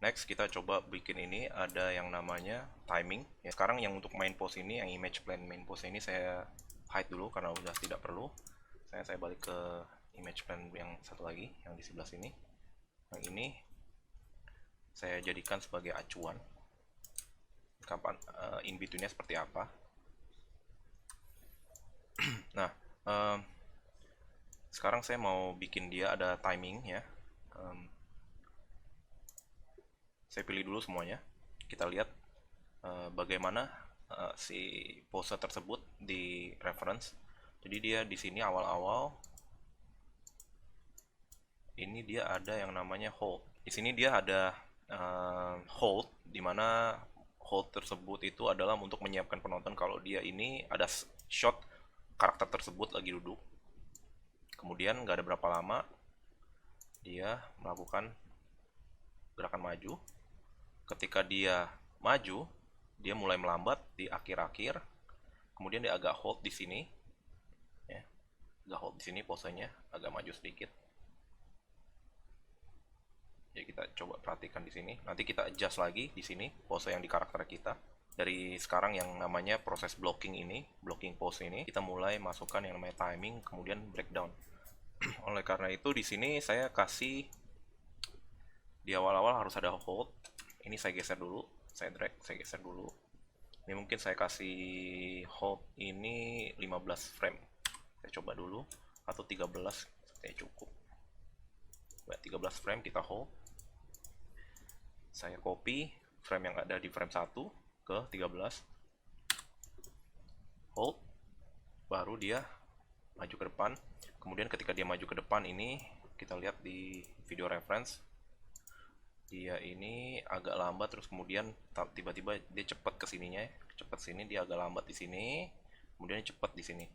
Next kita coba bikin ini, ada yang namanya timing ya. Sekarang yang untuk main pose ini, yang image plane main pose ini saya hide dulu karena udah tidak perlu. Saya balik ke image plane yang satu lagi yang di sebelah sini. Yang ini saya jadikan sebagai acuan kapan in betweennya seperti apa. Nah, sekarang saya mau bikin dia ada timing ya. Saya pilih dulu semuanya. Kita lihat bagaimana si pose tersebut di reference. Jadi dia di sini awal-awal ini dia ada yang namanya hold. Di sini dia ada hold, dimana hold tersebut itu adalah untuk menyiapkan penonton kalau dia ini ada shot karakter tersebut lagi duduk. Kemudian nggak ada berapa lama dia melakukan gerakan maju. Ketika dia maju, dia mulai melambat di akhir-akhir. Kemudian dia agak hold di sini, ya, agak hold di sini posenya, agak maju sedikit. Ya kita coba perhatikan di sini. Nanti kita adjust lagi di sini pose yang di karakter kita. Dari sekarang yang namanya proses blocking ini, blocking pose ini, kita mulai masukkan yang namanya timing, kemudian breakdown. Oleh karena itu di sini saya kasih di awal-awal harus ada hold. Ini saya geser dulu, saya drag, saya geser dulu. Ini mungkin saya kasih hold ini 15 frame. Saya coba dulu, atau 13, saya cukup. 13 frame kita hold. Saya copy frame yang ada di frame 1 ke 13. Hold, baru dia maju ke depan. Kemudian ketika dia maju ke depan ini, kita lihat di video reference, dia ini agak lambat, terus kemudian tiba-tiba dia cepat ke sininya, cepat sini, dia agak lambat di sini, kemudian cepat di sini.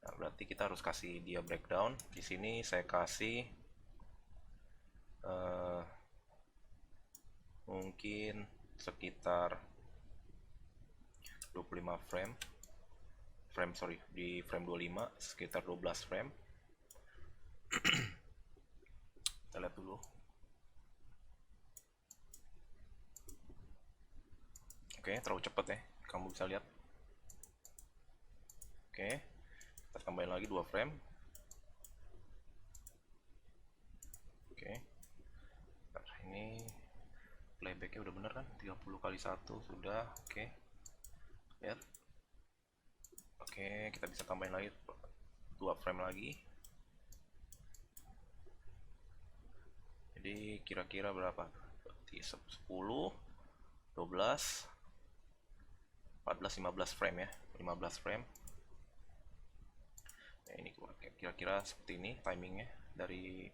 Nah, berarti kita harus kasih dia breakdown. Di sini saya kasih mungkin sekitar 25 frame, sorry, di frame 25 sekitar 12 frame. Kita lihat dulu. Oke, terlalu cepat ya, kamu bisa lihat. Oke, kita tambahin lagi 2 frame. Oke, nah, ini playbacknya udah bener kan, 30 kali 1 sudah. Oke, lihat. Oke, kita bisa tambahin lagi 2 frame lagi. Jadi kira-kira berapa? 10, 12, 14, 15 frame ya, 15 frame. Nah, ini kira-kira seperti ini timingnya dari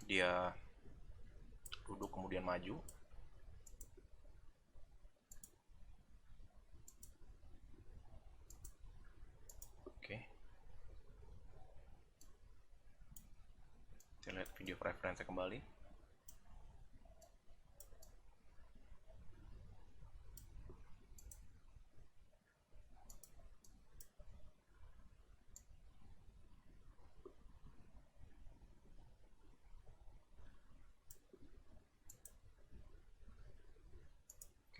dia duduk kemudian maju. Oke, kita lihat video reference kembali.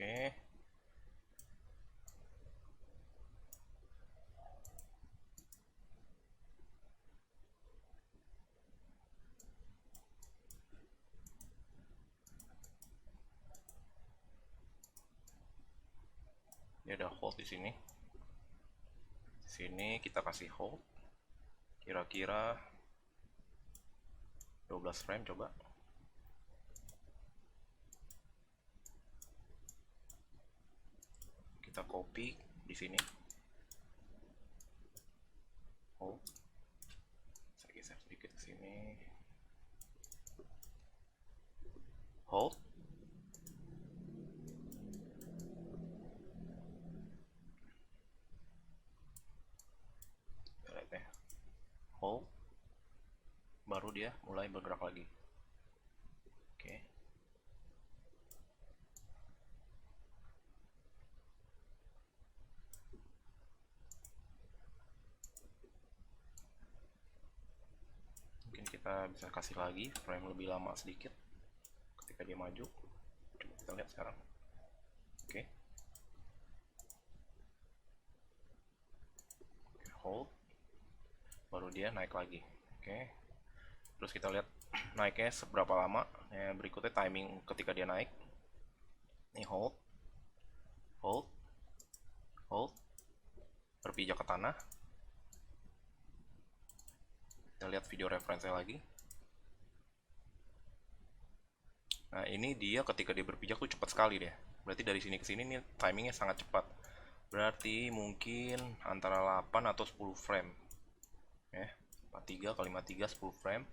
Oke, dia ada hold di sini. Di sini kita kasih hold kira-kira 12 frame. Coba kita copy di sini, hold, saya geser sedikit ke sini, hold. Lihat ya, hold, baru dia mulai bergerak lagi. Oke, mungkin kita bisa kasih lagi frame lebih lama sedikit. Ketika ketika dia maju. Coba kita lihat sekarang. Oke. Hold, baru dia naik lagi. Oke. Terus kita lihat naiknya seberapa lama. Berikutnya timing ketika dia naik. Ini hold, hold, hold, berpijak ke tanah. Kita lihat video referensinya lagi. Nah, ini dia ketika dia berpijak tuh cepat sekali deh. Berarti dari sini ke sini nih timingnya sangat cepat. Berarti mungkin antara 8 atau 10 frame. 43 kali 53 10 frame.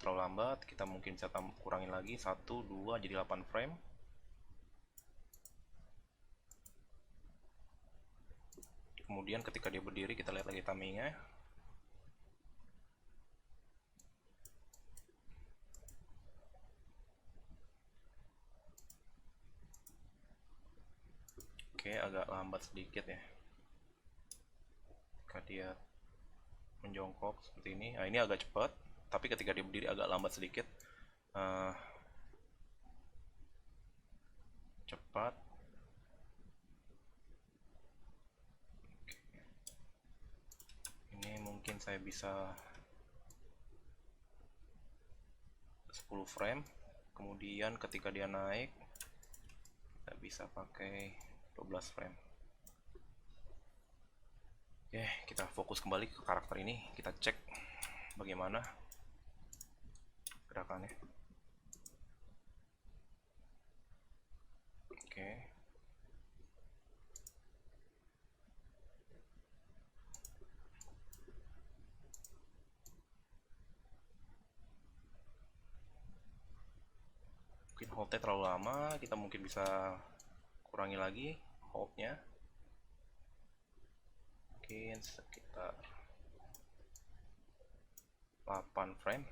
Terlalu lambat, kita mungkin bisa kurangin lagi 1 2 jadi 8 frame. Kemudian ketika dia berdiri kita lihat lagi timingnya. Oke, agak lambat sedikit ya. Ketika dia menjongkok seperti ini, nah ini agak cepat, tapi ketika dia berdiri agak lambat sedikit. Cepat. Ini mungkin saya bisa 10 frame. Kemudian ketika dia naik kita bisa pakai 12 frame. Oke, kita fokus kembali ke karakter ini, kita cek bagaimana gerakannya. Oke. Mungkin holdnya terlalu lama, kita mungkin bisa kurangi lagi holdnya. Mungkin sekitar 8 frame.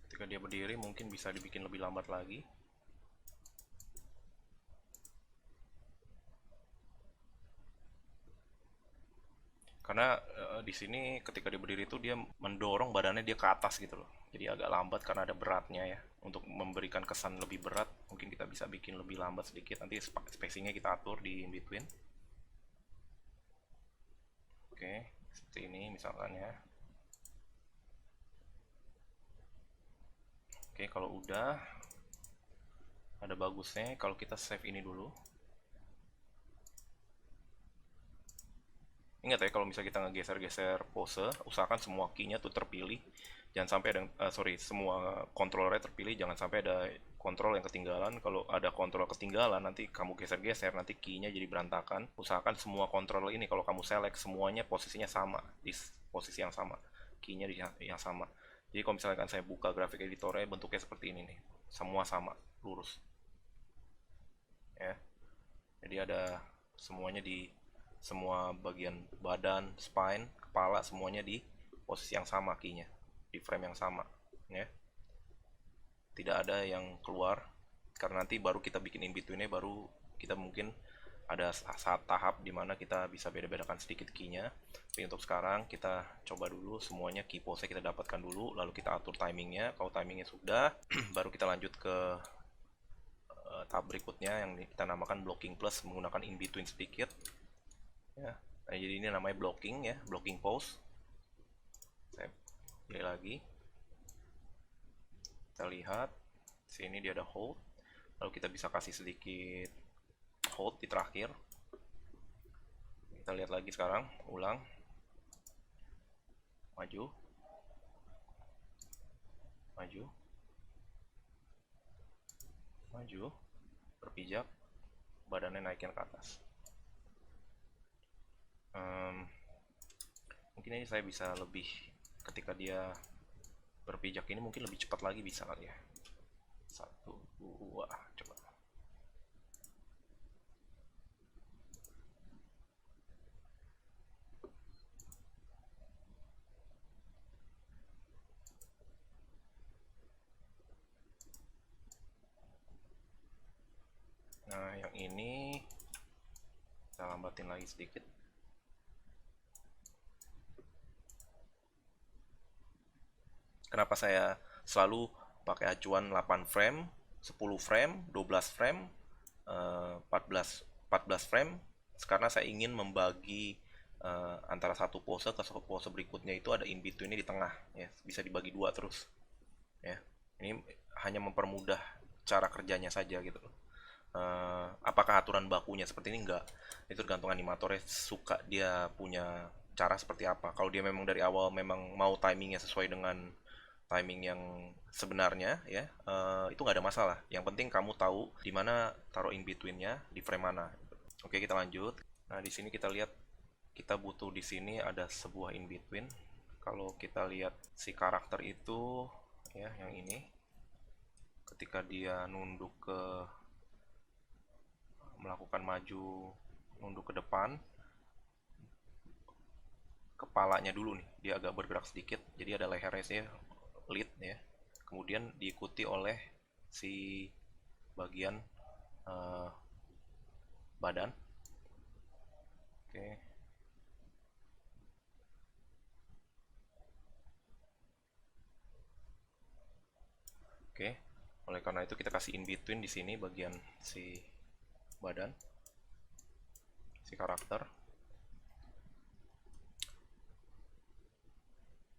Ketika dia berdiri mungkin bisa dibikin lebih lambat lagi. Karena di sini ketika dia berdiri itu dia mendorong badannya dia ke atas gitu loh. Jadi agak lambat karena ada beratnya ya. Untuk memberikan kesan lebih berat, mungkin kita bisa bikin lebih lambat sedikit. Nanti spacingnya kita atur di in between. Oke, seperti ini misalkan ya. Oke, kalau udah ada bagusnya kalau kita save ini dulu. Ingat ya, kalau misalnya kita ngegeser-geser pose, usahakan semua key-nya tuh terpilih. Jangan sampai ada, semua kontrolnya terpilih, jangan sampai ada kontrol yang ketinggalan. Kalau ada kontrol ketinggalan, nanti kamu geser-geser, nanti key-nya jadi berantakan. Usahakan semua kontrol ini, kalau kamu select, semuanya posisinya sama, di posisi yang sama. Key-nya yang sama. Jadi kalau misalkan saya buka grafik editornya, bentuknya seperti ini nih. Semua sama, lurus. Ya. Jadi ada semuanya di semua bagian badan, spine, kepala semuanya di posisi yang sama key-nya, di frame yang sama ya. Tidak ada yang keluar karena nanti baru kita bikin in between-nya, baru kita mungkin ada saat tahap dimana kita bisa beda-bedakan sedikit key-nya. Tapi untuk sekarang kita coba dulu semuanya key pose kita dapatkan dulu, lalu kita atur timingnya. Kalau timingnya sudah baru kita lanjut ke tahap berikutnya yang kita namakan blocking plus, menggunakan in between sedikit ya. Nah, jadi ini namanya blocking ya, blocking pose. Saya pilih lagi, kita lihat sini dia ada hold, lalu kita bisa kasih sedikit hold di terakhir. Kita lihat lagi sekarang, ulang, maju, maju, maju, berpijak, badannya naikin ke atas. Mungkin ini saya bisa lebih, ketika dia berpijak ini mungkin lebih cepat lagi bisa kali ya. 1 2 coba. Nah, yang ini kita lambatin lagi sedikit. Kenapa saya selalu pakai acuan 8 frame, 10 frame, 12 frame, 14 frame? Karena saya ingin membagi antara satu pose ke pose berikutnya itu ada in between-nya di tengah, ya. Bisa dibagi dua terus, ya. Ini hanya mempermudah cara kerjanya saja gitu loh. Apakah aturan bakunya seperti ini? Enggak. Itu tergantung animatornya suka dia punya cara seperti apa. Kalau dia memang dari awal memang mau timingnya sesuai dengan timing yang sebenarnya, ya, itu nggak ada masalah. Yang penting kamu tahu di mana taruh in between-nya, di frame mana. Oke, kita lanjut. Nah, di sini kita lihat kita butuh di sini ada sebuah in between. Kalau kita lihat si karakter itu, ya, yang ini, ketika dia nunduk ke melakukan maju, nunduk ke depan, kepalanya dulu nih dia agak bergerak sedikit, jadi ada lehernya sih lead, ya, kemudian diikuti oleh si bagian badan. Oke. Oke, oleh karena itu kita kasih in between di sini bagian si badan, si karakter.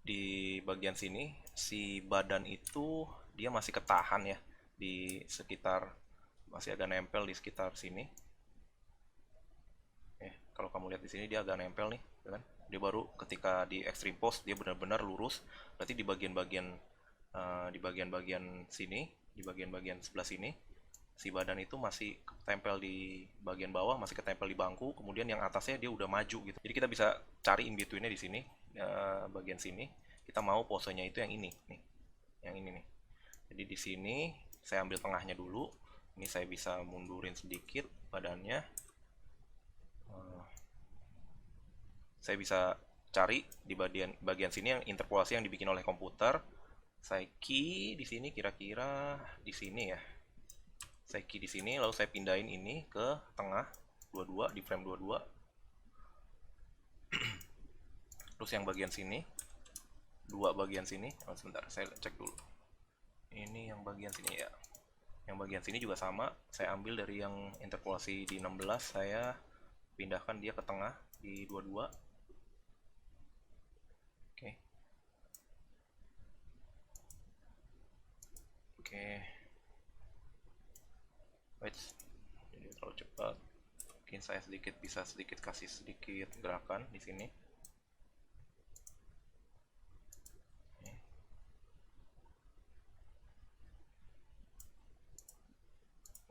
Di bagian sini si badan itu dia masih ketahan, ya, di sekitar, masih agak nempel di sekitar sini. Kalau kamu lihat di sini dia agak nempel nih, kan? Dia baru ketika di extreme pose dia benar-benar lurus. Berarti di bagian-bagian sini, di bagian-bagian sebelah sini, si badan itu masih ketempel di bagian bawah, masih ketempel di bangku. Kemudian yang atasnya dia udah maju gitu. Jadi kita bisa cari in between-nya di sini, bagian sini. Kita mau posenya itu yang ini, nih, yang ini nih. Jadi di sini saya ambil tengahnya dulu. Ini saya bisa mundurin sedikit badannya. Saya bisa cari di bagian sini yang interpolasi yang dibikin oleh komputer. Saya key di sini kira-kira di sini, ya. Saya key di sini lalu saya pindahin ini ke tengah 22 di frame 22. Terus yang bagian sini, dua bagian sini, sebentar saya cek dulu. Ini yang bagian sini, ya. Yang bagian sini juga sama, saya ambil dari yang interpolasi di 16, saya pindahkan dia ke tengah di 22. Oke. Oke. Wait, jadi terlalu cepat. Mungkin saya bisa sedikit kasih sedikit gerakan di sini.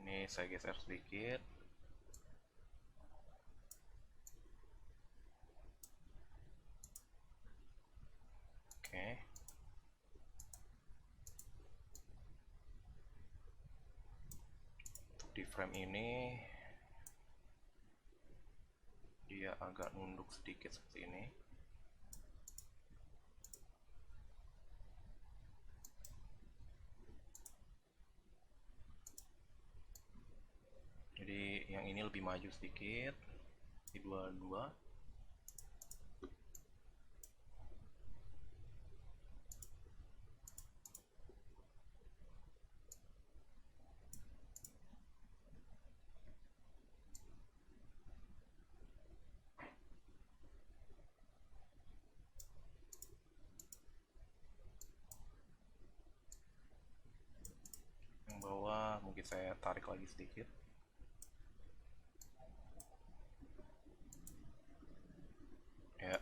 Ini saya geser sedikit. Oke. Untuk di frame ini dia agak nunduk sedikit seperti ini. Jadi yang ini lebih maju sedikit di 22. Yang bawah mungkin saya tarik lagi sedikit. Ya.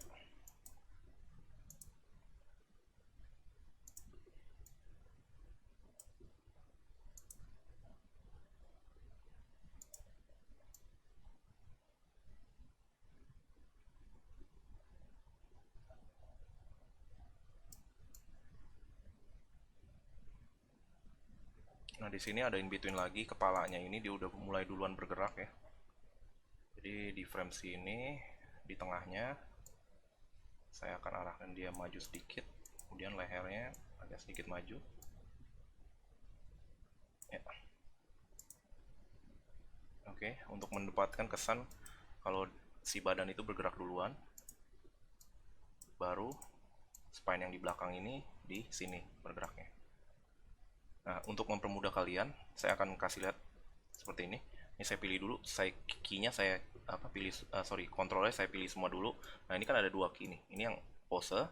Nah, di sini ada in between lagi, kepalanya ini dia udah mulai duluan bergerak, ya. Jadi di frame sini, di tengahnya, saya akan arahkan dia maju sedikit, kemudian lehernya agak sedikit maju. Ya. Oke, untuk mendapatkan kesan kalau si badan itu bergerak duluan, baru spine yang di belakang ini di sini bergeraknya. Nah, untuk mempermudah kalian, saya akan kasih lihat seperti ini. Ini saya pilih dulu, saya key-nya saya pilih, kontrolnya saya pilih semua dulu. Nah, ini kan ada dua key nih. Ini yang pose,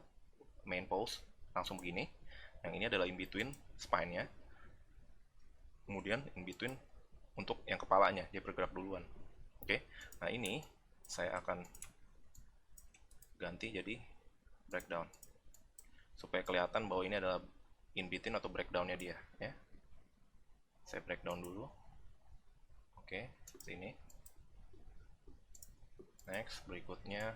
main pose, langsung begini. Yang ini adalah in between spine-nya. Kemudian in between untuk yang kepalanya, dia bergerak duluan. Oke, nah ini saya akan ganti jadi breakdown supaya kelihatan bahwa ini adalah in between atau breakdownnya dia ya. Saya breakdown dulu. Oke, seperti ini. Next, berikutnya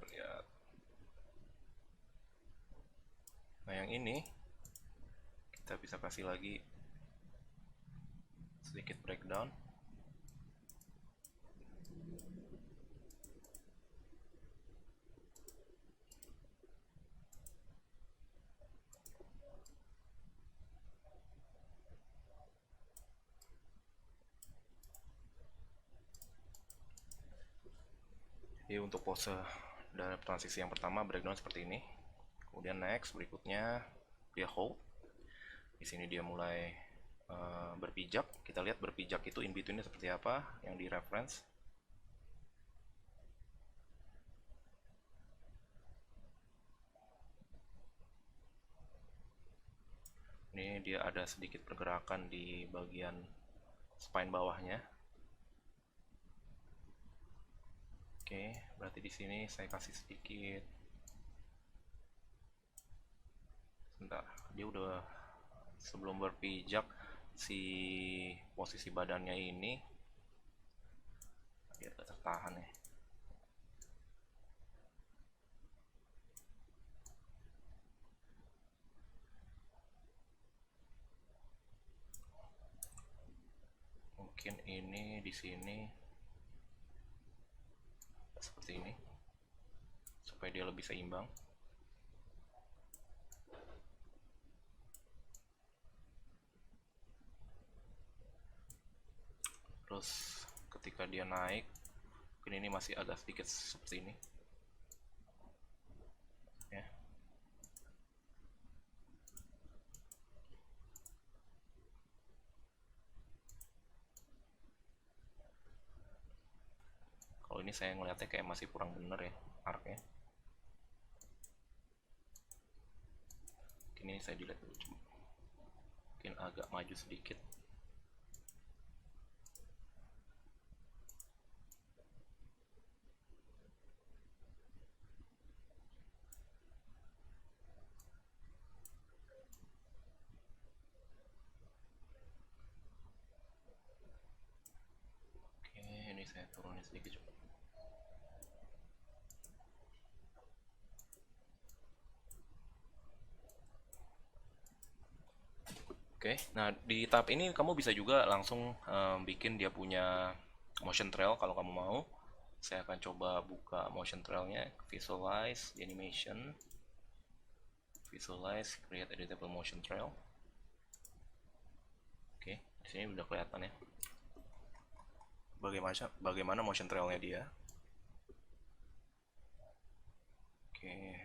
lihat. Nah, yang ini kita bisa kasih lagi sedikit breakdown. Jadi untuk pose dalam transisi yang pertama breakdown seperti ini. Kemudian next berikutnya dia hold. Di sini dia mulai berpijak. Kita lihat berpijak itu in betweennya seperti apa yang di reference. Ini dia ada sedikit pergerakan di bagian spine bawahnya. Oke, berarti di sini saya kasih sedikit. Sebentar, dia udah sebelum berpijak si posisi badannya ini dia agak tertahan ya. Mungkin ini di sini seperti ini supaya dia lebih seimbang. Terus ketika dia naik, mungkin ini masih agak sedikit seperti ini ya. Kalau ini saya ngeliatnya kayak masih kurang bener ya arcnya. Mungkin ini saya dilihat dulu, coba mungkin agak maju sedikit. Oke, ini saya turunin sedikit coba. Oke, nah di tahap ini kamu bisa juga langsung bikin dia punya motion trail kalau kamu mau. Saya akan coba buka motion trailnya, visualize, animation, visualize, create editable motion trail. Oke, di sini udah kelihatan ya. Bagaimana motion trailnya dia. Oke.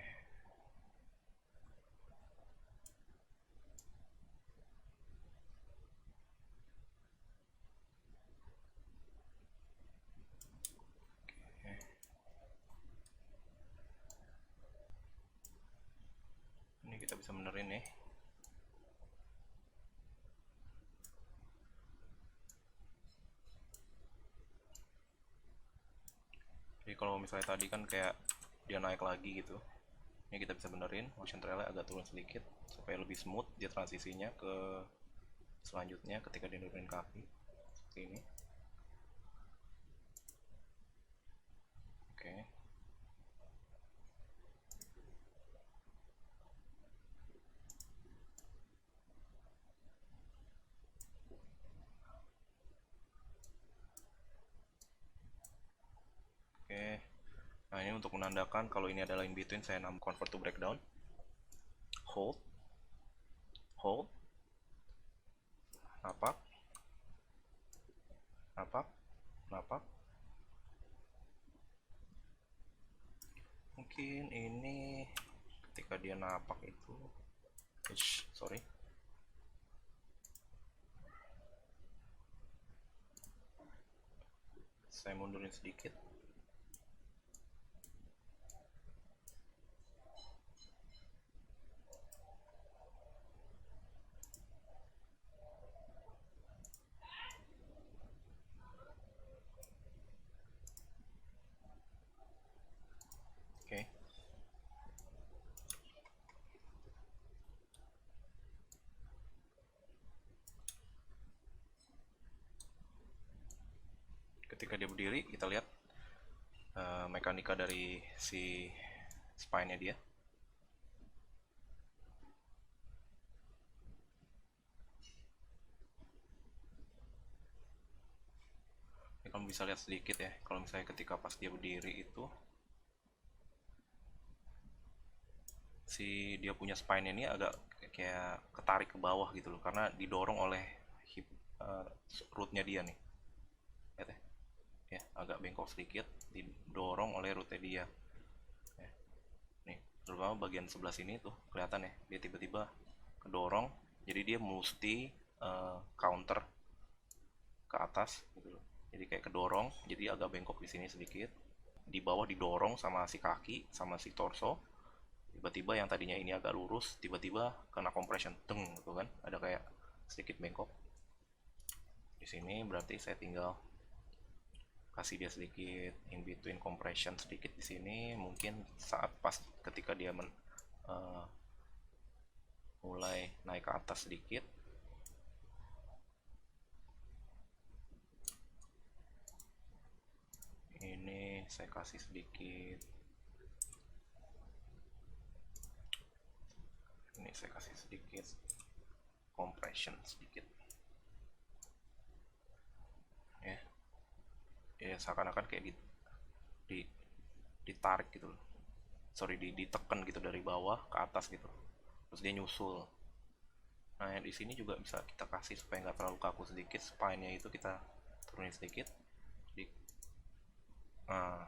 Ini kita bisa benerin nih. Jadi kalau misalnya tadi kan kayak dia naik lagi gitu, ini kita bisa benerin motion trailnya agak turun sedikit supaya lebih smooth dia transisinya ke selanjutnya ketika dia nurunin kaki seperti ini. Oke. untuk menandakan kalau ini adalah in between, saya nambah convert to breakdown, hold, hold, napak, napak, napak. Mungkin ini ketika dia napak itu, sorry, saya mundurin sedikit. Oke. Ketika dia berdiri, kita lihat mekanika dari si spine-nya dia. Ini kamu bisa lihat sedikit ya, kalau misalnya ketika pas dia berdiri itu, si dia punya spine ini agak kayak ketarik ke bawah gitu loh, karena didorong oleh hip rootnya dia nih. Lihat ya, agak bengkok sedikit, didorong oleh rootnya dia. Ya. Nih, terutama bagian sebelah sini tuh kelihatan ya, dia tiba-tiba kedorong, jadi dia mesti counter ke atas gitu loh. Jadi kayak kedorong, jadi agak bengkok di sini sedikit. Di bawah didorong sama si kaki, sama si torso. Tiba-tiba yang tadinya ini agak lurus, tiba-tiba kena compression, teng gitu kan. Ada kayak sedikit bengkok. Di sini berarti saya tinggal kasih dia sedikit in between compression sedikit di sini, mungkin saat pas ketika dia mulai naik ke atas sedikit. Ini saya kasih sedikit, ini saya kasih sedikit compression sedikit ya, ya seakan-akan kayak ditarik gitu loh, sorry, ditekan gitu dari bawah ke atas gitu, terus dia nyusul. Nah di sini juga bisa kita kasih supaya nggak terlalu kaku sedikit, spine-nya itu kita turunin sedikit. Nah,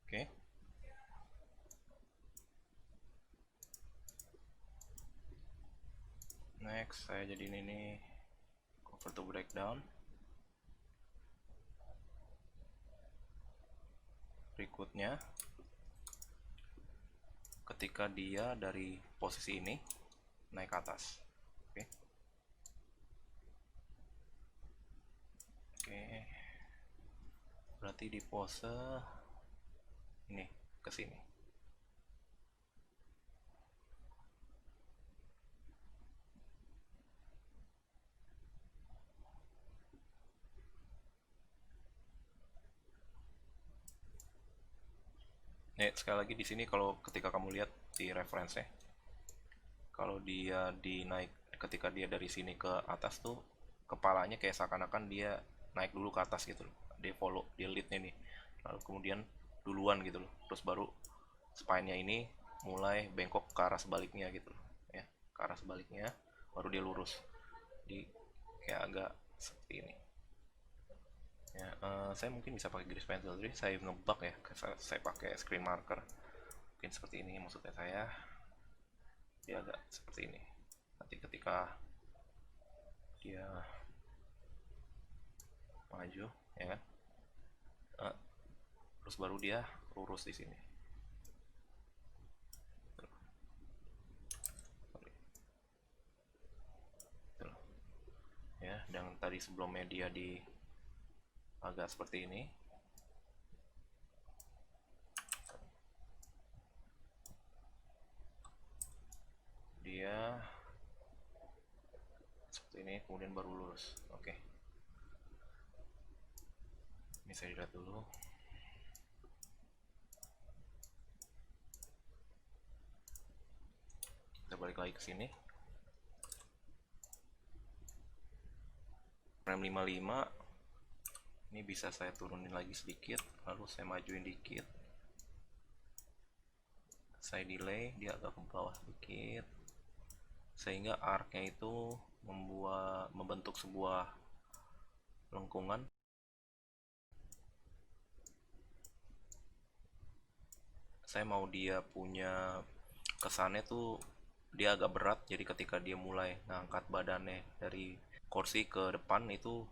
oke. Next, saya jadiin ini convert to breakdown. Berikutnya, ketika dia dari posisi ini naik ke atas, oke. Oke. Berarti di pose ini ke sini. Nih, sekali lagi di sini kalau ketika kamu lihat di reference-nya, kalau dia dinaik, ketika dia dari sini ke atas tuh kepalanya kayak seakan-akan dia naik dulu ke atas gitu loh. Dia follow, dia lead-nya nih. Lalu kemudian duluan gitu loh. Terus baru spine-nya ini mulai bengkok ke arah sebaliknya gitu loh. Ya, ke arah sebaliknya baru dia lurus. Di kayak agak seperti ini. Ya, saya mungkin bisa pakai grease pencil, jadi saya ngebak ya, saya pakai screen marker, mungkin seperti ini maksudnya saya, dia agak seperti ini. Nanti ketika dia maju ya kan, terus baru dia lurus di sini. Ya, dan tadi sebelumnya dia di agak seperti ini, dia seperti seperti ini, kemudian baru lurus. Oke, ini saya lihat dulu. Kita balik lagi ke sini. Frame 55 ini bisa saya turunin lagi sedikit, lalu saya majuin dikit, saya delay dia agak ke bawah sedikit, sehingga arc-nya itu membentuk sebuah lengkungan. Saya mau dia punya kesannya tuh dia agak berat, jadi ketika dia mulai ngangkat badannya dari kursi ke depan itu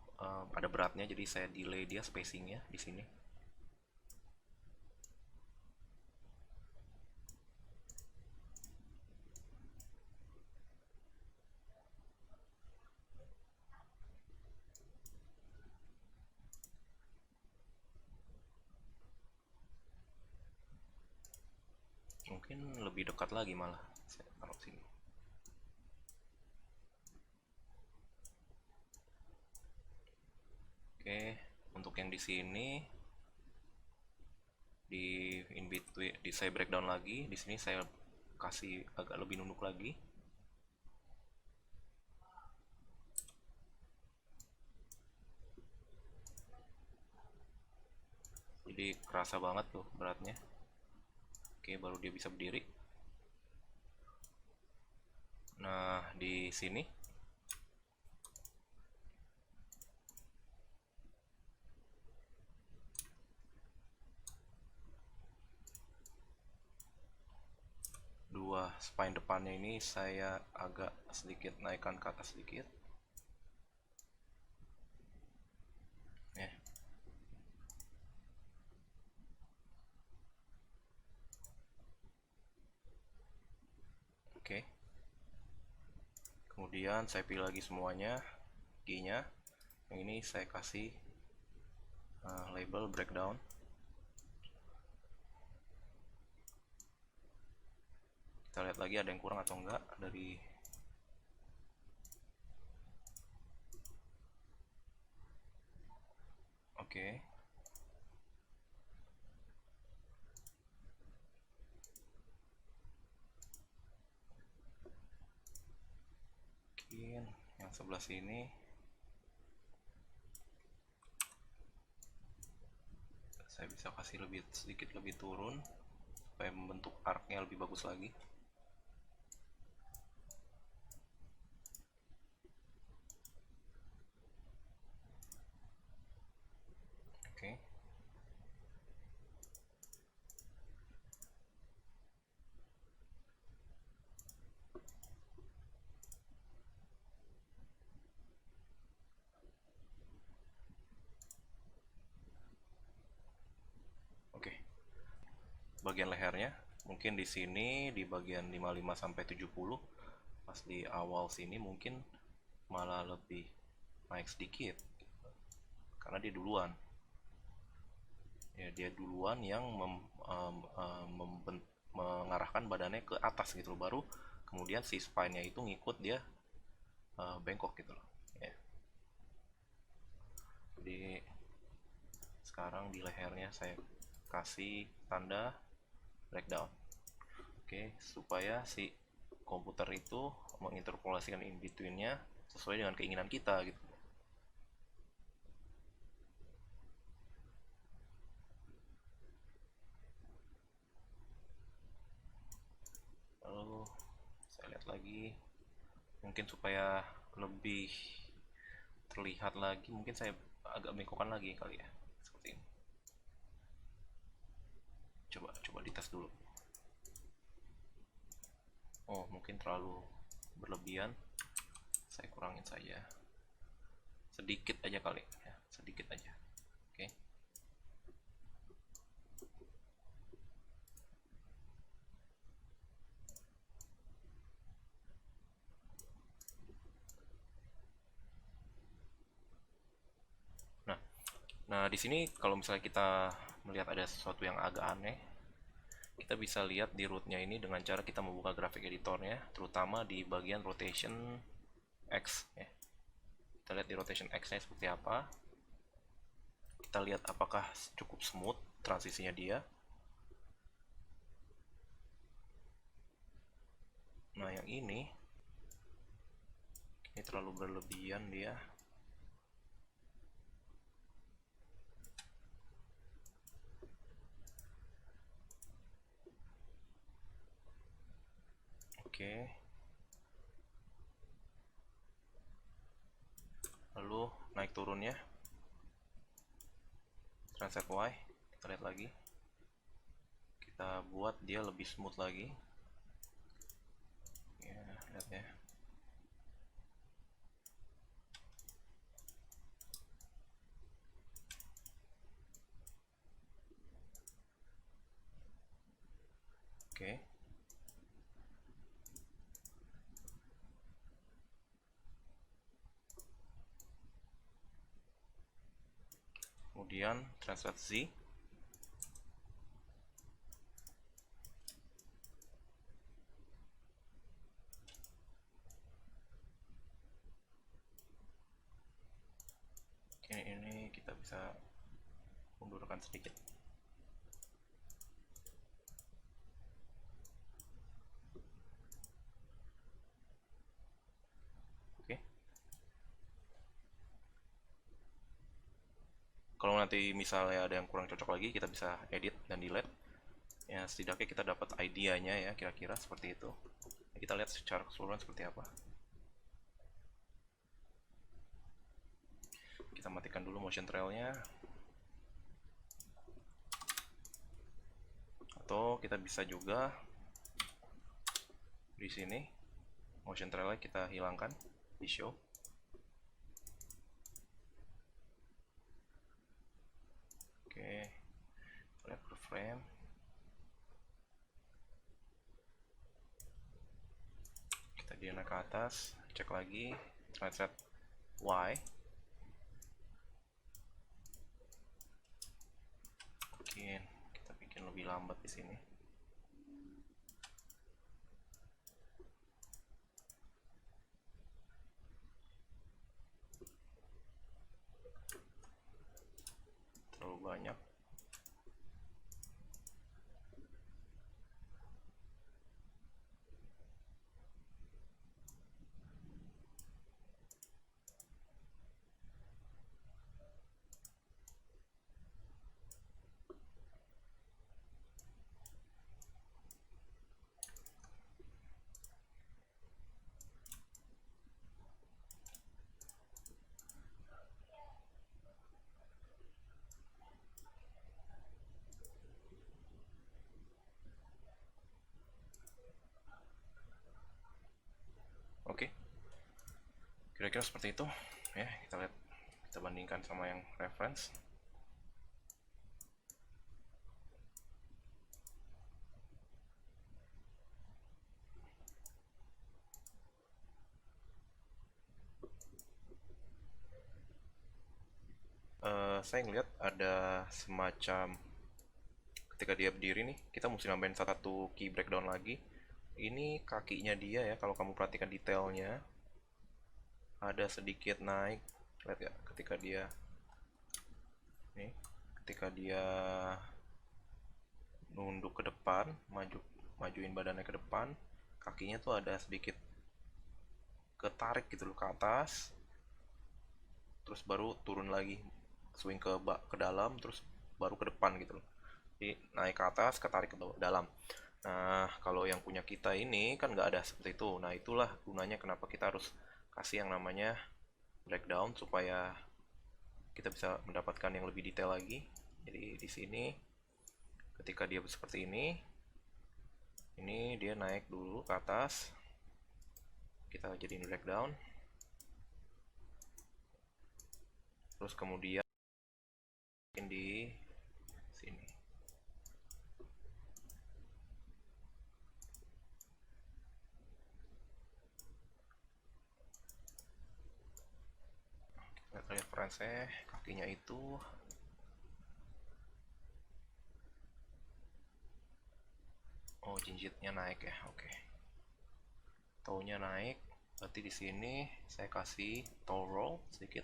ada beratnya, jadi saya delay dia spacingnya di sini. Mungkin lebih dekat lagi malah saya taruh sini. Oke, untuk yang di sini di in between saya breakdown lagi, di sini saya kasih agak lebih nunduk lagi. Jadi kerasa banget tuh beratnya. Oke, baru dia bisa berdiri. Nah, di sini dua spine depannya ini saya agak sedikit naikkan ke atas sedikit. Ya. Oke. Kemudian saya pilih lagi semuanya key-nya. Yang ini saya kasih label breakdown. Kita lihat lagi ada yang kurang atau enggak dari oke. Mungkin yang sebelah sini saya bisa kasih sedikit lebih turun supaya membentuk arc-nya lebih bagus lagi. Oke. Oke. Bagian lehernya mungkin di sini di bagian 55 sampai 70, pas di awal sini mungkin malah lebih naik sedikit karena dia duluan. Ya, dia duluan yang mengarahkan badannya ke atas gitu loh, baru kemudian si spine-nya itu ngikut dia bengkok gitu loh ya. Jadi sekarang di lehernya saya kasih tanda breakdown. Oke, supaya si komputer itu menginterpolasikan in between-nya sesuai dengan keinginan kita gitu. Lalu saya lihat lagi, mungkin supaya lebih terlihat lagi, mungkin saya agak bengkokkan lagi kali ya, seperti ini. Coba dites dulu. Oh, mungkin terlalu berlebihan, saya kurangin saja sedikit aja kali ya, sedikit aja. Oke. Nah, di sini kalau misalnya kita melihat ada sesuatu yang agak aneh, kita bisa lihat di rootnya ini dengan cara kita membuka grafik editornya, terutama di bagian rotation X ya. Kita lihat di rotation X-nya seperti apa. Kita lihat apakah cukup smooth transisinya dia. Nah, yang ini terlalu berlebihan dia. Oke. Lalu naik turunnya. Translate Y, kita lihat lagi. Kita buat dia lebih smooth lagi. Ya, lihat ya. Oke. Kemudian translate Z. Oke, ini kita bisa mundurkan sedikit. Oke. Kalau nanti misalnya ada yang kurang cocok lagi, kita bisa edit dan delete. Ya, setidaknya kita dapat idenya ya, kira-kira seperti itu. Kita lihat secara keseluruhan seperti apa. Kita matikan dulu motion trailnya. Atau kita bisa juga di sini motion trailnya kita hilangkan di show. Oke, lihat per frame. Kita dia naik ke atas, cek lagi, translate Y. Kita bikin lebih lambat di sini. Terlalu banyak. Oke, kira-kira seperti itu ya. Kita lihat, kita bandingkan sama yang reference. Saya ngeliat ada semacam ketika dia berdiri nih, kita mesti nambahin satu key breakdown lagi. Ini kakinya dia ya, kalau kamu perhatikan detailnya ada sedikit naik. Lihat ya, ketika dia nih, ketika dia nunduk ke depan, majuin badannya ke depan, kakinya tuh ada sedikit ketarik gitu loh ke atas, terus baru turun lagi, swing ke dalam, terus baru ke depan gitu loh. Jadi naik ke atas, ketarik ke dalam. Nah, kalau yang punya kita ini kan nggak ada seperti itu. Nah, itulah gunanya kenapa kita harus kasih yang namanya breakdown supaya kita bisa mendapatkan yang lebih detail lagi. Jadi di sini ketika dia seperti ini dia naik dulu ke atas. Kita jadiin breakdown. Terus kemudian di sini. Kita lihat referensinya, kakinya itu oh jinjitnya naik ya, oke. Taunya naik, Berarti di sini saya kasih toe roll sedikit.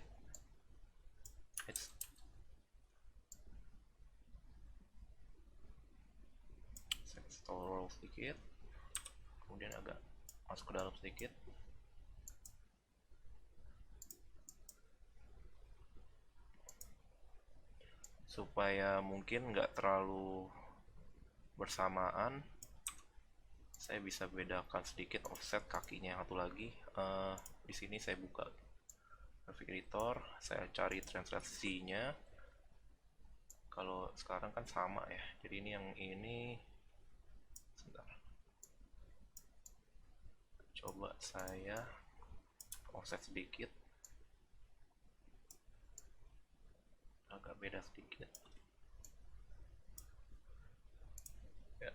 Saya kasih toe roll sedikit, kemudian agak masuk ke dalam sedikit. Supaya mungkin nggak terlalu bersamaan, saya bisa bedakan sedikit offset kakinya yang satu lagi. Di sini saya buka graphic editor, saya cari translasinya. Kalau sekarang kan sama ya, jadi ini yang ini, sebentar, coba saya offset sedikit, agak beda sedikit ya.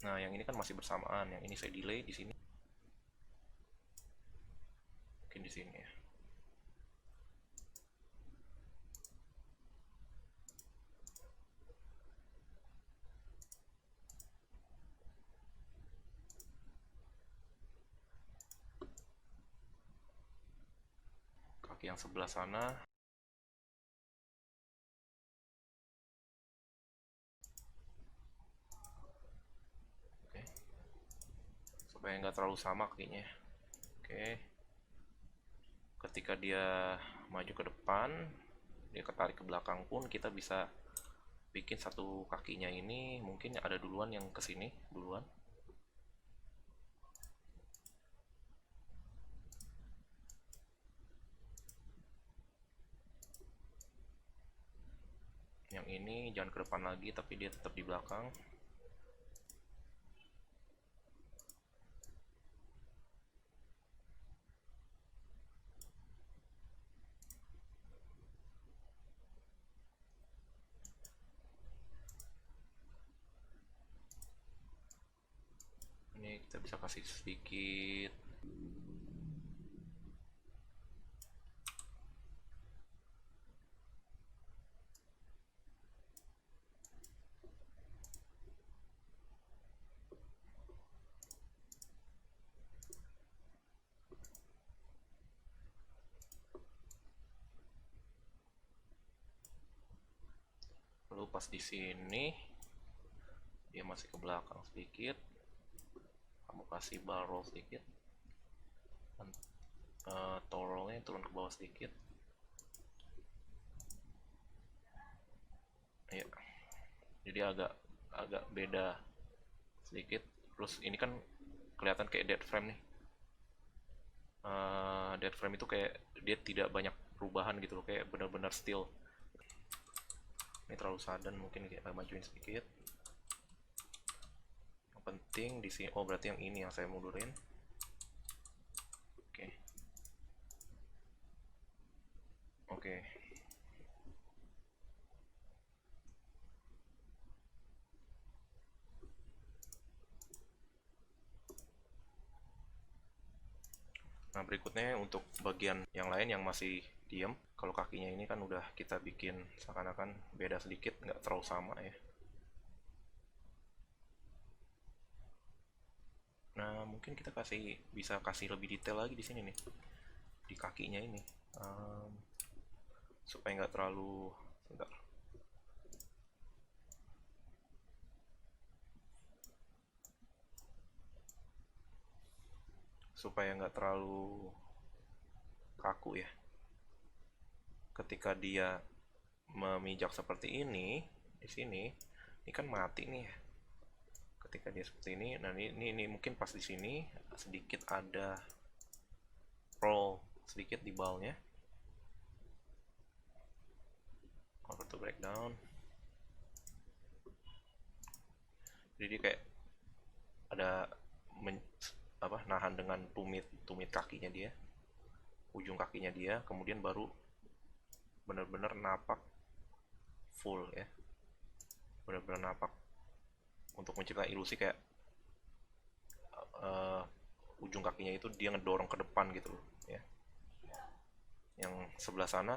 Nah, yang ini kan masih bersamaan, yang ini saya delay di sini, mungkin di sini ya. Kaki yang sebelah sana, oke, supaya nggak terlalu sama kakinya. Oke, ketika dia maju ke depan, dia ketarik ke belakang pun kita bisa bikin satu kakinya ini mungkin ada duluan yang kesini duluan. Yang ini jangan ke depan lagi, tapi dia tetap di belakang. Ini kita bisa kasih sedikit. Lalu pas di sini dia masih ke belakang sedikit, kamu kasih bar roll sedikit, dan toe rollnya turun ke bawah sedikit ya. Jadi agak beda sedikit. Terus ini kan kelihatan kayak dead frame nih. Dead frame itu kayak dia tidak banyak perubahan gitu loh, kayak benar-benar still. Ini terlalu sudden, mungkin kayak majuin sedikit. Yang penting di sini, oh berarti yang ini yang saya mundurin. Oke. Oke. Nah, berikutnya untuk bagian yang lain yang masih diem, kalau kakinya ini kan udah kita bikin seakan-akan beda sedikit, nggak terlalu sama ya. Nah, mungkin kita bisa kasih lebih detail lagi di sini nih, di kakinya ini, supaya nggak terlalu, sebentar. Supaya nggak terlalu kaku ya. Ketika dia memijak seperti ini di sini, ini kan mati nih ya. Ketika dia seperti ini, nah ini mungkin pas di sini sedikit ada roll sedikit di ballnya, over to breakdown. Jadi kayak ada nahan dengan tumit kakinya dia, ujung kakinya dia, kemudian baru benar-benar napak full ya, benar-benar napak untuk menciptakan ilusi kayak ujung kakinya itu dia ngedorong ke depan gitu loh ya. Yang sebelah sana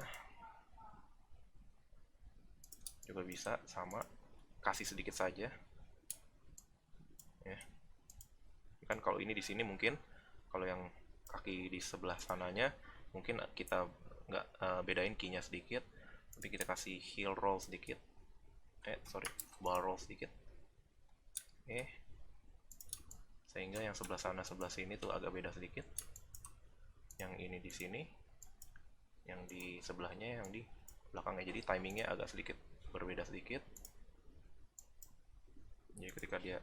juga bisa sama. kasih sedikit saja ya. Kan kalau ini di sini mungkin, kalau yang kaki di sebelah sananya mungkin kita nggak bedain key-nya sedikit, tapi kita kasih heel roll sedikit, ball roll sedikit, sehingga yang sebelah sana sebelah sini tuh agak beda sedikit, yang ini di sini, yang di sebelahnya, yang di belakangnya, jadi timingnya agak sedikit berbeda sedikit. Jadi ketika dia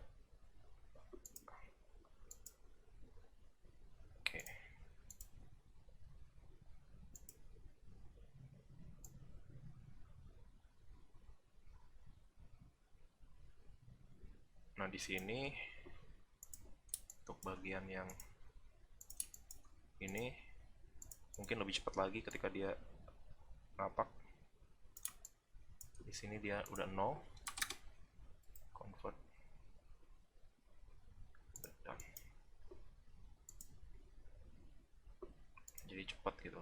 nah di sini untuk bagian yang ini mungkin lebih cepat lagi ketika dia ngapak. Di sini dia udah 0, convert, dan jadi cepat gitu,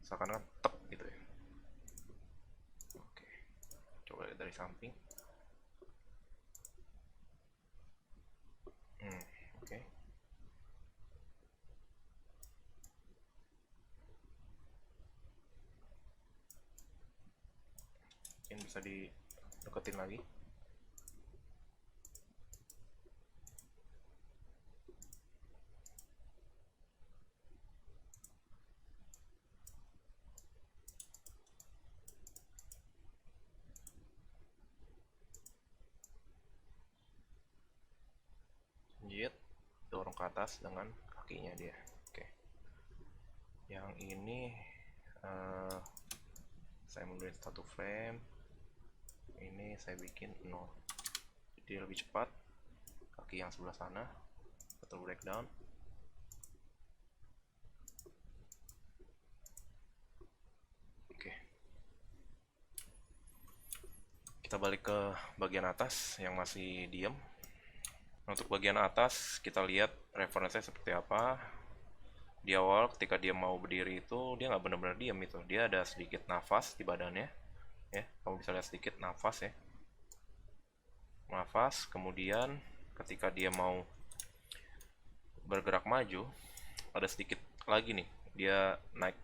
seakan-akan tep gitu ya. Oke, coba lihat dari samping. Oke. Mungkin bisa dideketin lagi. Jit, dorong ke atas dengan kakinya dia. Oke. Yang ini saya mundurin satu frame. Ini saya bikin 0. Jadi lebih cepat. Kaki yang sebelah sana betul breakdown. Oke. Kita balik ke bagian atas yang masih diem. Untuk bagian atas kita lihat referensinya seperti apa. Di awal ketika dia mau berdiri itu dia nggak benar-benar diam itu, dia ada sedikit nafas di badannya ya, kamu bisa lihat sedikit nafas ya, nafas. Kemudian ketika dia mau bergerak maju ada sedikit lagi nih, dia naik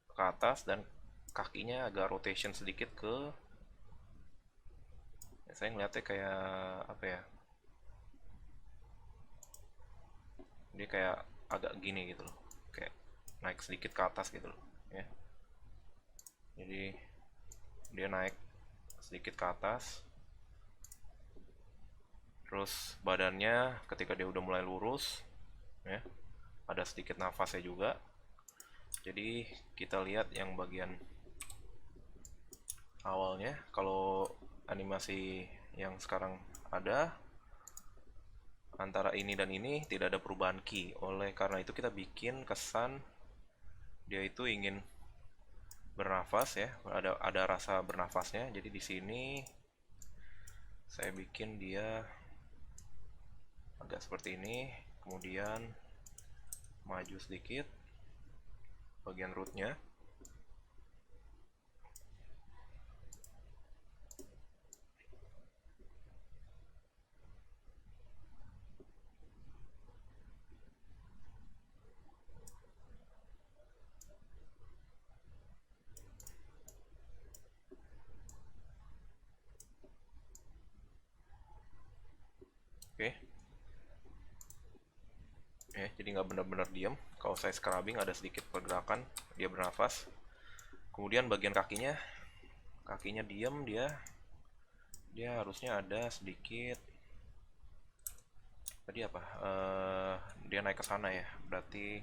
ke atas dan kakinya agak rotation sedikit ke, saya ngeliatnya kayak apa ya, dia kayak agak gini gitu loh, kayak naik sedikit ke atas gitu loh ya. Jadi dia naik sedikit ke atas, terus badannya ketika dia udah mulai lurus ya, ada sedikit nafasnya juga. Jadi kita lihat yang bagian awalnya, kalau animasi yang sekarang ada antara ini dan ini tidak ada perubahan key. Oleh karena itu kita bikin kesan dia itu ingin bernafas ya, ada rasa bernafasnya. Jadi di sini saya bikin dia agak seperti ini, kemudian maju sedikit bagian rootnya. Oke. Jadi nggak benar-benar diam. Kalau saya scrubbing ada sedikit pergerakan, dia bernafas. Kemudian bagian kakinya diam, dia harusnya ada sedikit tadi apa, dia naik ke sana ya, berarti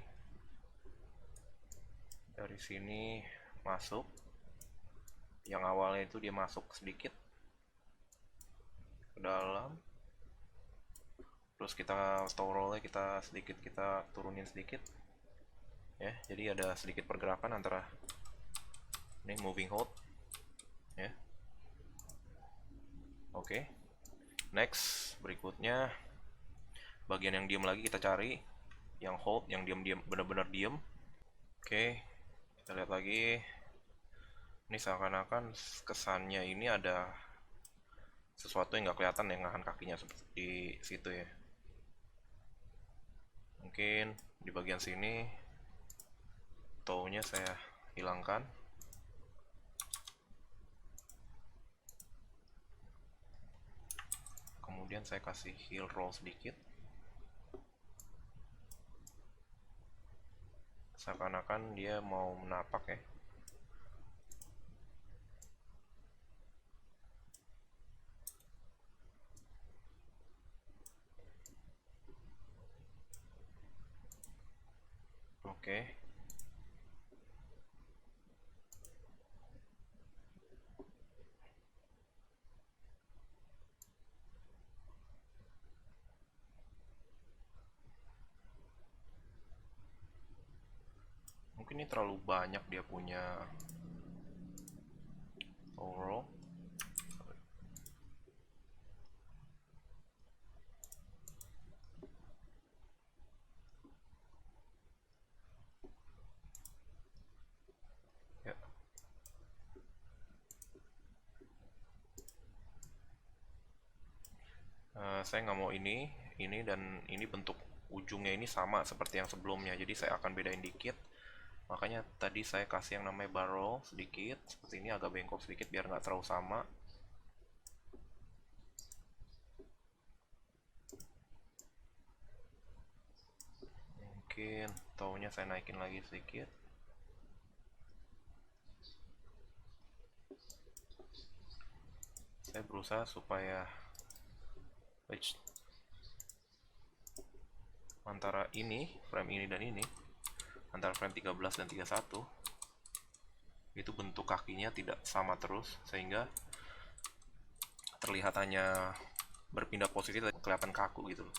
dari sini masuk, yang awalnya itu dia masuk sedikit ke dalam, terus kita rollnya kita sedikit, kita turunin sedikit ya, jadi ada sedikit pergerakan antara ini moving hold ya. Oke. Next, berikutnya bagian yang diem lagi kita cari, yang hold, yang diam-diam, benar-benar diem. Oke, kita lihat lagi. Ini seakan-akan kesannya ini ada sesuatu yang nggak kelihatan yang nahan kakinya seperti di situ ya. Mungkin di bagian sini toe-nya saya hilangkan. Kemudian saya kasih heel roll sedikit. Seakan-akan dia mau menapak ya. Oke. Mungkin ini terlalu banyak dia punya overall. Ya. Saya nggak mau ini dan ini bentuk ujungnya ini sama seperti yang sebelumnya. Jadi saya akan bedain dikit. Makanya tadi saya kasih yang namanya barrel sedikit. Seperti ini agak bengkok sedikit biar nggak terlalu sama. Mungkin toe-nya saya naikin lagi sedikit. Saya berusaha supaya antara ini, frame ini dan ini, antara frame 13 dan 31 itu bentuk kakinya tidak sama terus, sehingga terlihat hanya berpindah posisi dan kelihatan kaku gitu.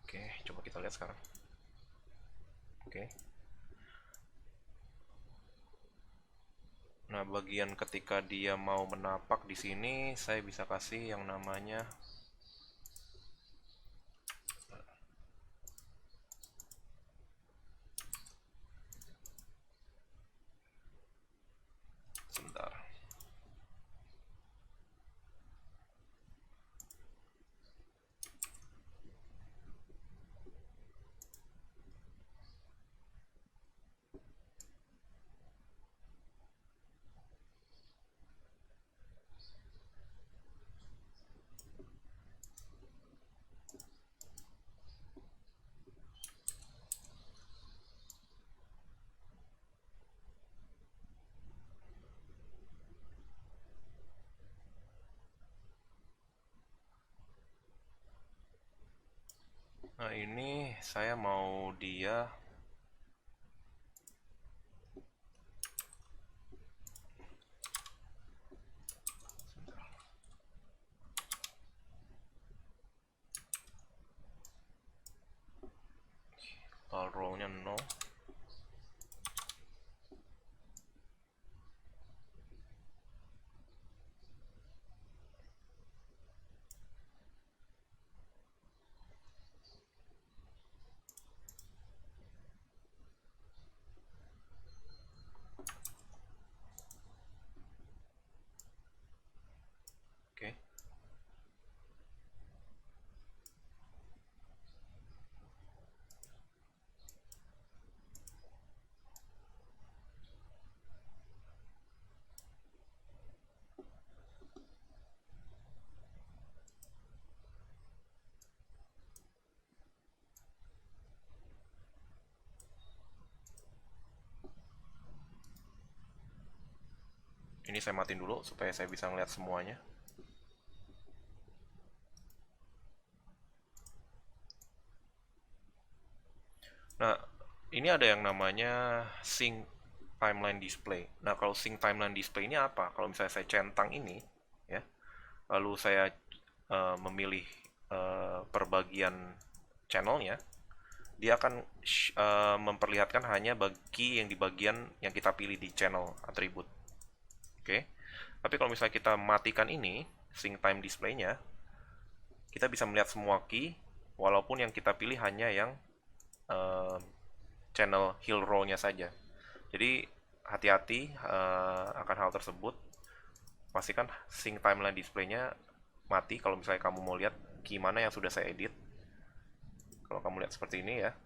Oke, coba kita lihat sekarang. Oke. Nah, bagian ketika dia mau menapak di sini, saya bisa kasih yang namanya sebentar. Nah, ini saya mau dia roll-nya 0. Oke. Ini saya matiin dulu supaya saya bisa ngeliat semuanya. Nah, ini ada yang namanya sync timeline display. Nah, kalau sync timeline display ini apa? Kalau misalnya saya centang ini, ya, lalu saya memilih per bagian channelnya, dia akan memperlihatkan hanya bagi yang di bagian yang kita pilih di channel atribut. Oke. Tapi kalau misalnya kita matikan ini, sync time display-nya, kita bisa melihat semua key, walaupun yang kita pilih hanya yang channel heel roll-nya saja. Jadi hati-hati akan hal tersebut. pastikan sync timeline displaynya mati kalau misalnya kamu mau lihat key mana yang sudah saya edit. Kalau kamu lihat seperti ini ya,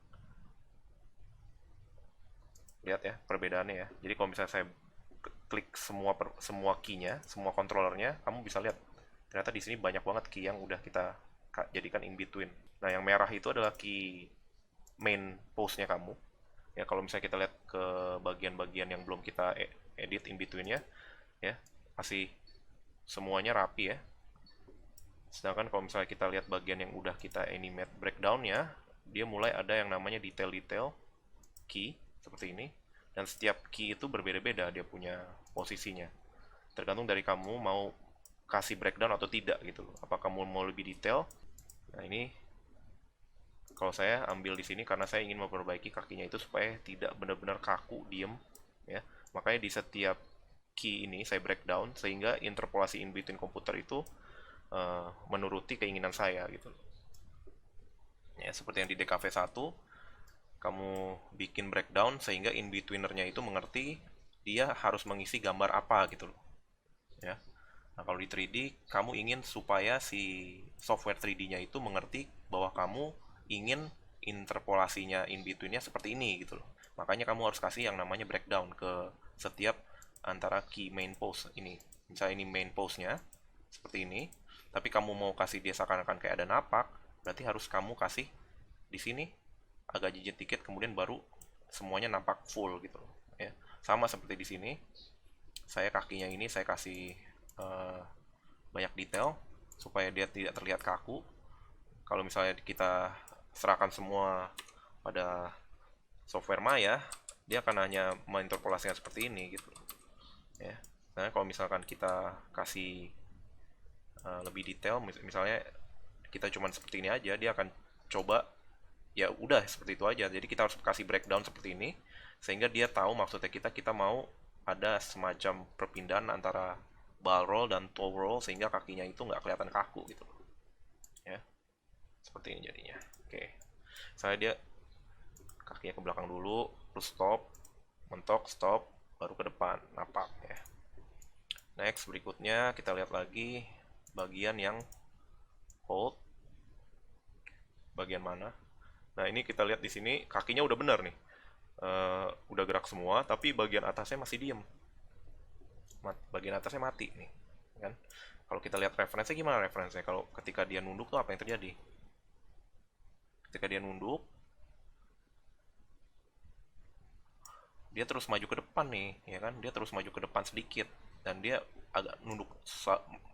lihat ya perbedaannya ya. Jadi kalau misalnya saya klik semua key-nya, semua controllernya, kamu bisa lihat ternyata di sini banyak banget key yang udah kita jadikan in between. Nah, yang merah itu adalah key main pose-nya kamu. Ya, kalau misalnya kita lihat ke bagian-bagian yang belum kita edit in between-nya, ya, masih semuanya rapi ya. Sedangkan kalau misalnya kita lihat bagian yang udah kita animate breakdown-nya, dia mulai ada yang namanya detail-detail key seperti ini, dan setiap key itu berbeda-beda dia punya posisinya. Tergantung dari kamu mau kasih breakdown atau tidak gitu loh. Apa kamu mau lebih detail? Nah, ini kalau saya ambil di sini karena saya ingin memperbaiki kakinya itu supaya tidak benar-benar kaku, diem ya. Makanya di setiap key ini saya breakdown sehingga interpolasi in between komputer itu menuruti keinginan saya gitu. Ya, seperti yang di DKV 1, kamu bikin breakdown sehingga in betweenernya itu mengerti dia harus mengisi gambar apa gitu loh. Ya. Nah, kalau di 3D kamu ingin supaya si software 3D-nya itu mengerti bahwa kamu ingin interpolasinya in between-nya seperti ini gitu loh. Makanya kamu harus kasih yang namanya breakdown ke setiap antara key main pose ini. Misalnya ini main pose-nya seperti ini, tapi kamu mau kasih dia seakan-akan kayak ada napak, berarti harus kamu kasih di sini agak jijit dikit, kemudian baru semuanya nampak full gitu loh. Ya. Sama seperti di sini, saya kakinya ini saya kasih banyak detail supaya dia tidak terlihat kaku. Kalau misalnya kita serahkan semua pada software Maya, dia akan hanya menginterpolasikan seperti ini gitu ya. Nah, kalau misalkan kita kasih lebih detail, misalnya kita cuman seperti ini aja, dia akan coba ya udah seperti itu aja. Jadi kita harus kasih breakdown seperti ini sehingga dia tahu maksudnya kita mau ada semacam perpindahan antara ball roll dan toe roll sehingga kakinya itu nggak kelihatan kaku gitu ya, seperti ini jadinya. Oke, saya dia kakinya ke belakang dulu, terus stop, mentok, stop, baru ke depan, napak ya. Next, berikutnya kita lihat lagi bagian yang hold, bagian mana. Nah, ini kita lihat di sini kakinya udah benar nih, udah gerak semua, tapi bagian atasnya masih diem. Bagian atasnya mati nih, kan? Kalau kita lihat referensinya, gimana referensinya? Kalau ketika dia nunduk tuh apa yang terjadi? Ketika dia nunduk, dia terus maju ke depan nih, ya kan? Dia terus maju ke depan sedikit dan dia agak nunduk,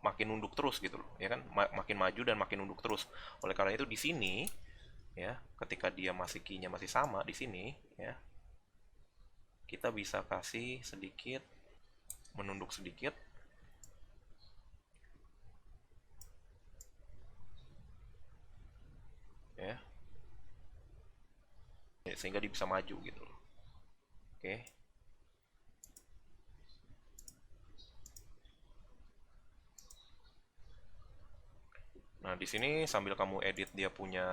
makin nunduk terus gitu loh, ya kan? Makin maju dan makin nunduk terus. Oleh karena itu di sini, ya, ketika dia masih key-nya masih sama di sini, ya, kita bisa kasih sedikit menunduk sedikit ya, sehingga dia bisa maju gitu loh. Oke. Nah, di sini sambil kamu edit dia punya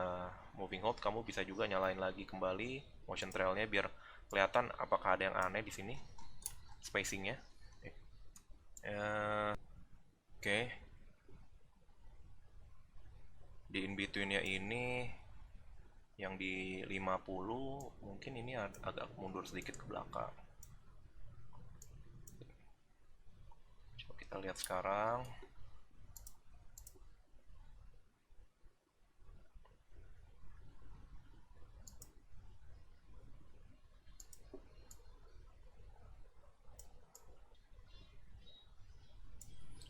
moving hold, kamu bisa juga nyalain lagi kembali motion trailnya biar kelihatan apakah ada yang aneh di sini spacingnya. Oke. Di in betweennya ini yang di 50 mungkin ini agak mundur sedikit ke belakang. Coba kita lihat sekarang.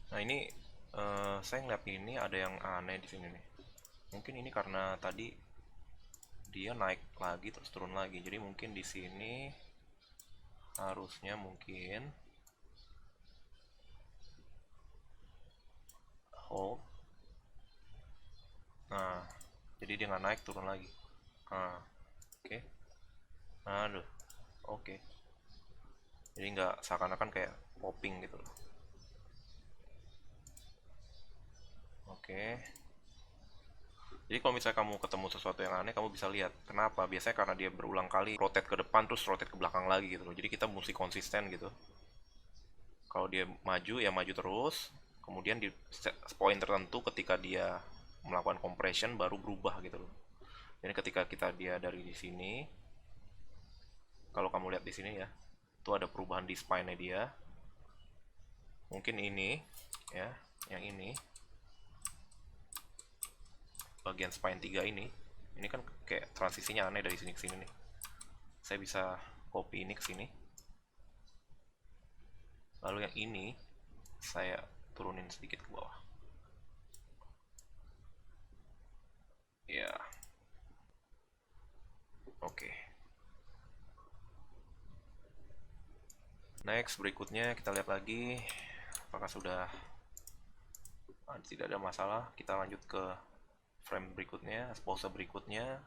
Nah, ini saya ngeliat ini ada yang aneh di sini nih. Mungkin ini karena tadi dia naik lagi terus turun lagi. Jadi mungkin di sini harusnya mungkin hold. Nah, jadi dia nggak naik turun lagi. Nah, oke. Aduh, oke. Jadi nggak seakan-akan kayak popping gitu loh. Oke. Jadi kalau misalnya kamu ketemu sesuatu yang aneh, kamu bisa lihat kenapa. Biasanya karena dia berulang kali rotate ke depan terus rotate ke belakang lagi gitu loh. Jadi kita mesti konsisten gitu. Kalau dia maju ya maju terus, kemudian di poin tertentu ketika dia melakukan compression baru berubah gitu loh. Jadi ketika dia dari di sini, kalau kamu lihat di sini ya, itu ada perubahan di spine-nya dia. Mungkin ini ya, yang ini bagian spine 3 ini kan kayak transisinya aneh dari sini ke sini nih. Saya bisa copy ini ke sini. Lalu yang ini saya turunin sedikit ke bawah. Ya. Oke. Next, berikutnya kita lihat lagi apakah sudah tidak ada masalah. Kita lanjut ke frame berikutnya, pose berikutnya.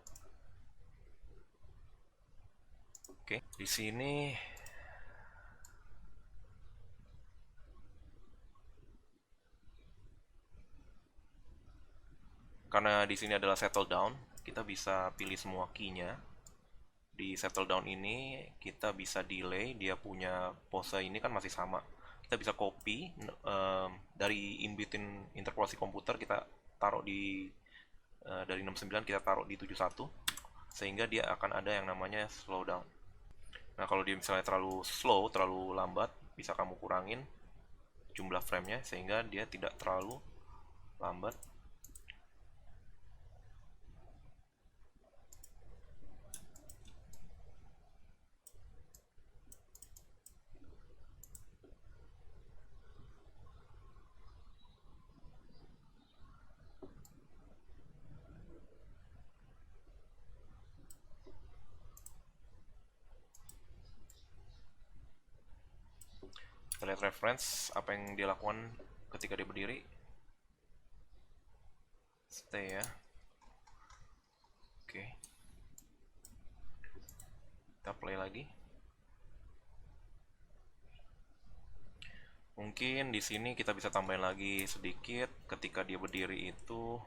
Oke, di sini karena di sini adalah settle down, kita bisa pilih semua key-nya. Di settle down ini kita bisa delay, dia punya pose ini kan masih sama. Kita bisa copy dari in between interpolasi komputer, kita taruh di dari 69 kita taruh di 71, sehingga dia akan ada yang namanya slow down. Nah, kalau dia misalnya terlalu slow, terlalu lambat, bisa kamu kurangin jumlah frame-nya sehingga dia tidak terlalu lambat. Kita lihat reference apa yang dia lakukan ketika dia berdiri. Stay ya. Oke. Kita play lagi. Mungkin di sini kita bisa tambahin lagi sedikit ketika dia berdiri itu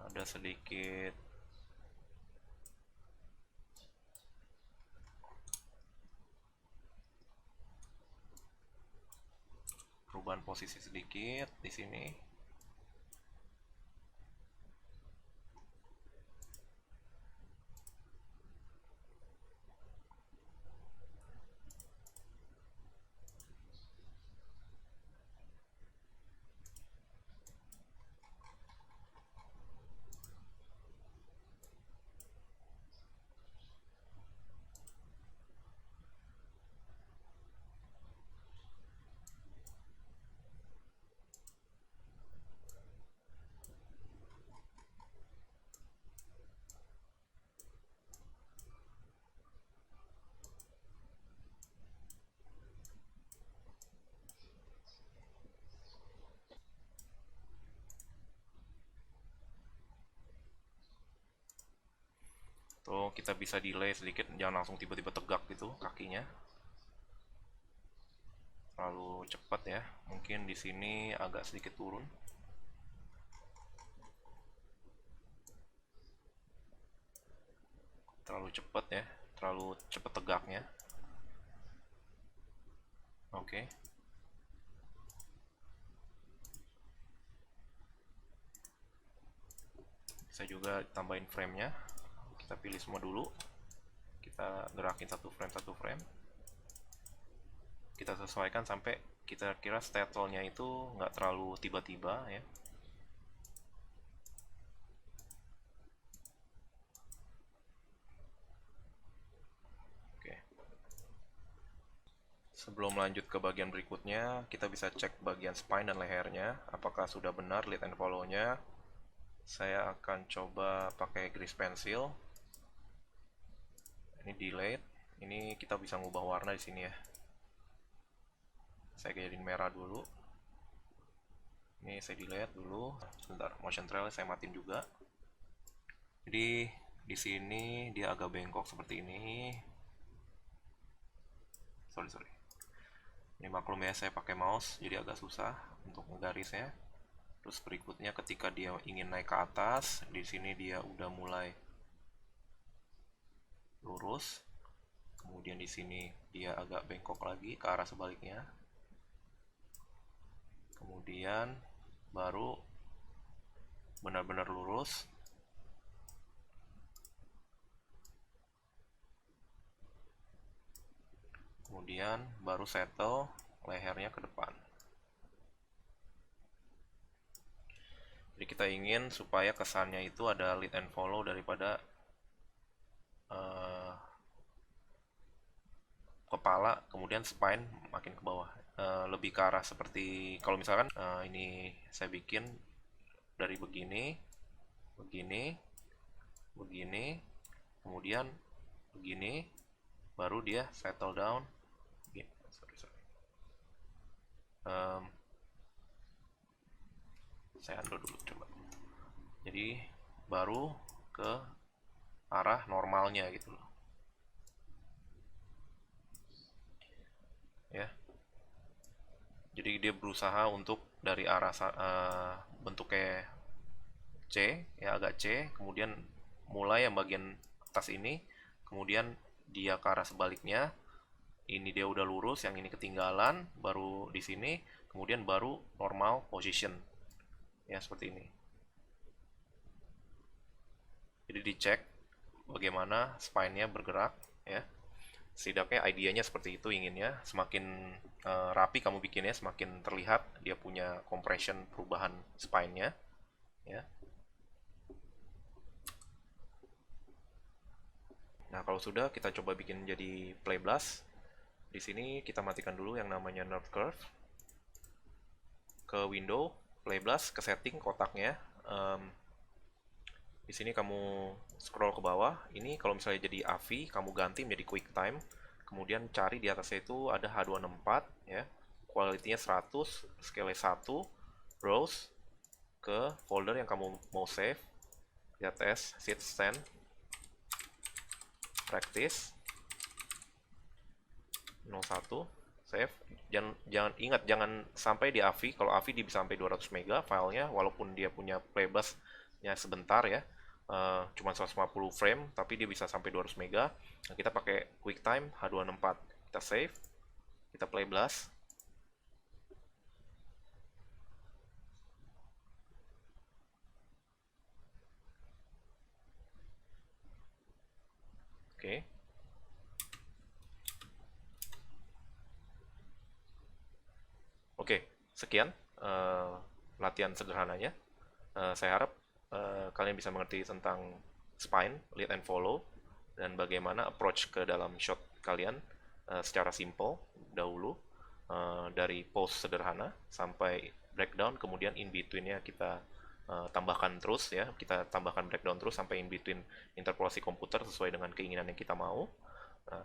ada sedikit perubahan posisi sedikit di sini. Tuh, kita bisa delay sedikit, jangan langsung tiba-tiba tegak gitu kakinya. Terlalu cepat ya. Mungkin di sini agak sedikit turun. Terlalu cepat ya, terlalu cepat tegaknya. Oke. Bisa juga tambahin frame-nya. Kita pilih semua dulu. Kita gerakin satu frame. Kita sesuaikan sampai kita kira settle-nya itu nggak terlalu tiba-tiba ya. Oke. Sebelum lanjut ke bagian berikutnya, kita bisa cek bagian spine dan lehernya, apakah sudah benar lead and follow-nya. Saya akan coba pakai grease pencil. Ini delayed. Ini kita bisa ngubah warna di sini ya. Saya jadiin merah dulu. Ini saya delete dulu. Sebentar, motion trail saya matiin juga. Jadi di sini dia agak bengkok seperti ini. Sorry. Ini maklum ya, saya pakai mouse jadi agak susah untuk menggarisnya. Terus berikutnya ketika dia ingin naik ke atas, di sini dia udah mulai lurus. kemudian di sini dia agak bengkok lagi ke arah sebaliknya, kemudian baru benar-benar lurus, kemudian baru settle lehernya ke depan. Jadi kita ingin supaya kesannya itu ada lead and follow daripada kepala, kemudian spine makin ke bawah, lebih ke arah seperti kalau misalkan ini saya bikin dari begini, begini, begini, kemudian begini, baru dia settle down. Saya undo dulu coba. Jadi baru ke arah normalnya gitu loh. Ya. Jadi dia berusaha untuk dari arah bentuknya C, ya agak C, kemudian mulai yang bagian atas ini, kemudian dia ke arah sebaliknya. Ini dia udah lurus, yang ini ketinggalan, baru di sini, kemudian baru normal position. Ya, seperti ini. Jadi dicek bagaimana spine-nya bergerak, ya. Setidaknya idenya seperti itu inginnya. Semakin rapi kamu bikinnya, semakin terlihat dia punya compression perubahan spine-nya, ya. Nah, kalau sudah kita coba bikin jadi play blast. Di sini kita matikan dulu yang namanya nerve curve. Ke window, play blast, ke setting kotaknya. Di sini kamu scroll ke bawah. Ini kalau misalnya jadi AVI, kamu ganti menjadi quick time. Kemudian cari di atasnya itu ada H264 ya. Quality-nya 100, scale 1, browse ke folder yang kamu mau save. Lihat as sit stand practice 01 save. Jangan ingat, jangan sampai di AVI. Kalau AVI dia bisa sampai 200 mega filenya, walaupun dia punya playbus-nya sebentar ya, cuma 150 frame, tapi dia bisa sampai 200 mega. Nah, kita pakai QuickTime H264. Kita save, kita play blast. Oke. Oke, sekian latihan sederhananya. Saya harap kalian bisa mengerti tentang spine, lead and follow, dan bagaimana approach ke dalam shot kalian secara simple dahulu, dari pose sederhana sampai breakdown, kemudian in between-nya kita tambahkan terus ya, kita tambahkan breakdown terus sampai in between interpolasi komputer sesuai dengan keinginan yang kita mau. Nah,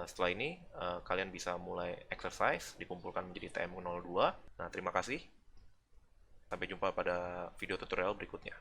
setelah ini kalian bisa mulai exercise, dikumpulkan menjadi TM02. Nah, terima kasih. Sampai jumpa pada video tutorial berikutnya.